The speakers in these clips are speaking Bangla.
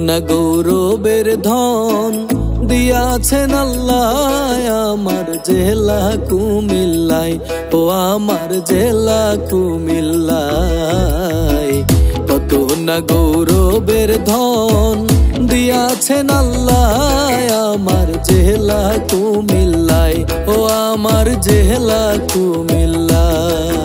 না গৌরবের ধন দিয়াছেন আল্লাহ আমার জেলা কুমিল্লায়, ও আমার জেলা কুমিল্লায়। কত না গৌরবের ধন দিয়াছেন আল্লাহ আমার জেলা কুমিল্লায়, ও আমার জেলা কুমিল্লায়।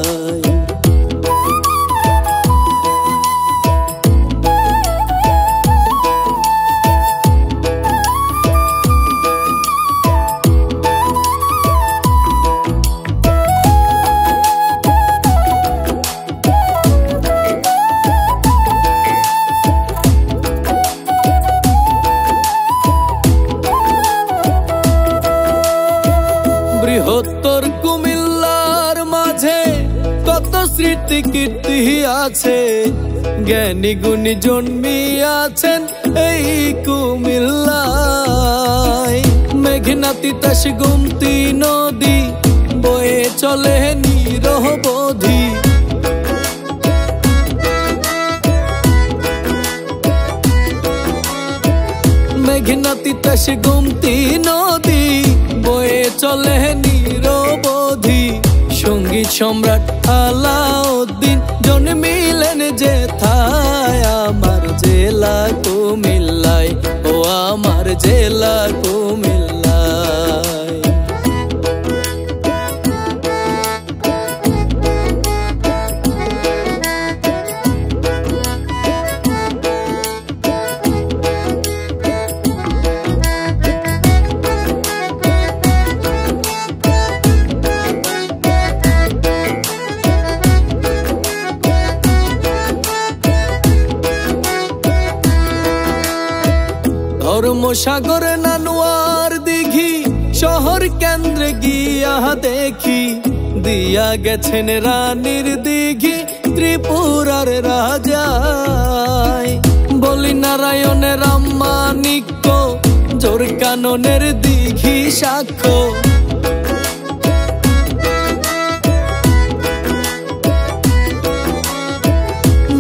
বৃহত্তর কুমিল্লার মাঝে কত স্মৃতি কীর্তি আছে, জ্ঞানী গুণী জন্মিয়াছেন এই কুমিল্লায়। মেঘনা তিতাস গোমতী নদী বয়ে চলে নিরবধি, মেঘনা তিতাস গোমতী নদী বয়ে চলে নিরবধি। সঙ্গীত সম্রাট আলাউদ্দিন জন্মিলেন যেথায় আমার জেলা কুমিল্লায়, ও আমার জেলা কুমিল্লায়। ধর্মসাগর নানুয়ার দিঘি শহর কেন্দ্রে গিয়া দেখি, দিয়া গেছেন রানীর দিঘি ত্রিপুরার রাজায়। বলি নারায়ণের রামমাণিক্য জোর কাননের দিঘি সাক্ষ্য,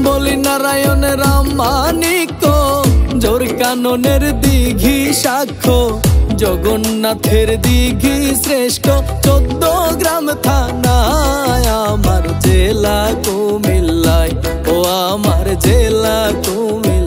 বলি নারায়ণের রামমাণিক্য জোর কাননের দিঘি সাক্ষ্য। জগন্নাথের দিঘি শ্রেষ্ঠ 14 গ্রাম থানায় আমার জেলা কুমিল্লায়, ও আমার জেলা কুমিল্লায়।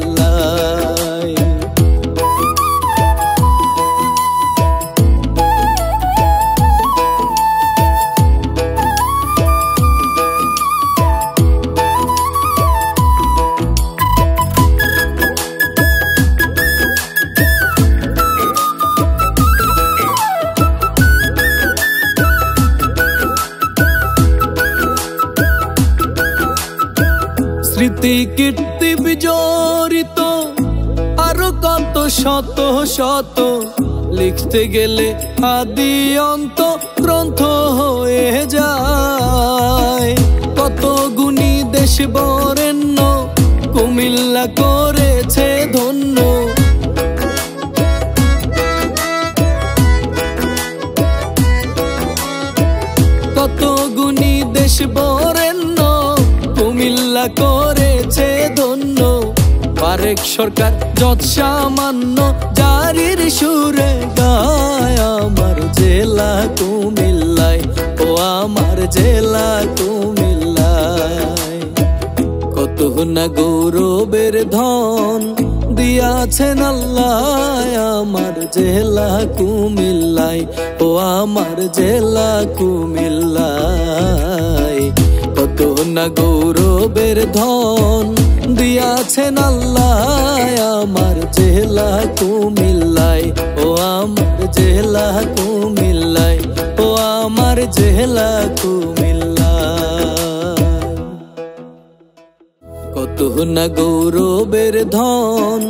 স্মৃতি কীর্তি বিজড়িত আরো কত শত শত, লিখতে গেলে আদি অন্ত গ্রন্থ হয়ে যায়। কত গুণী দেশ বরেণ্য কুমিল্লা করেছে ধন্য, কত গুণী দেশ বরেণ্য কুমিল্লা করেছে ধন্য। পারেক সরকার যৎ সামান্য জারির সুরে গায় আমার জেলা কুমিল্লায়, ও আমার জেলা কুমিল্লায়। কত না গৌরবের ধন দিয়াছেন আল্লাহ আমার জেলা কুমিল্লায়, ও আমার জেলা কুমিল্লায়। কত না গৌরবের ধন দিয়াছেন আল্লাহ আমার জেলা কুমিল্লায়, ও আমার জেলা কুমিল্লায়, ও আমার জেলা কুমিল্লায়। কত না গৌরবের ধন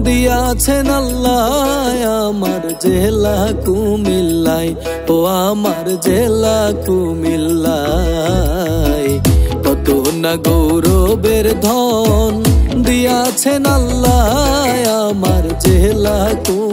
দিয়াছেন আল্লাহ আমার জেলা কুমিল্লায়, ও আমার জেলা কুমিল্লায়। কত না গৌরবের ধন দিয়াছেন আল্লাহ আমার জেলা কুমিল্লায়।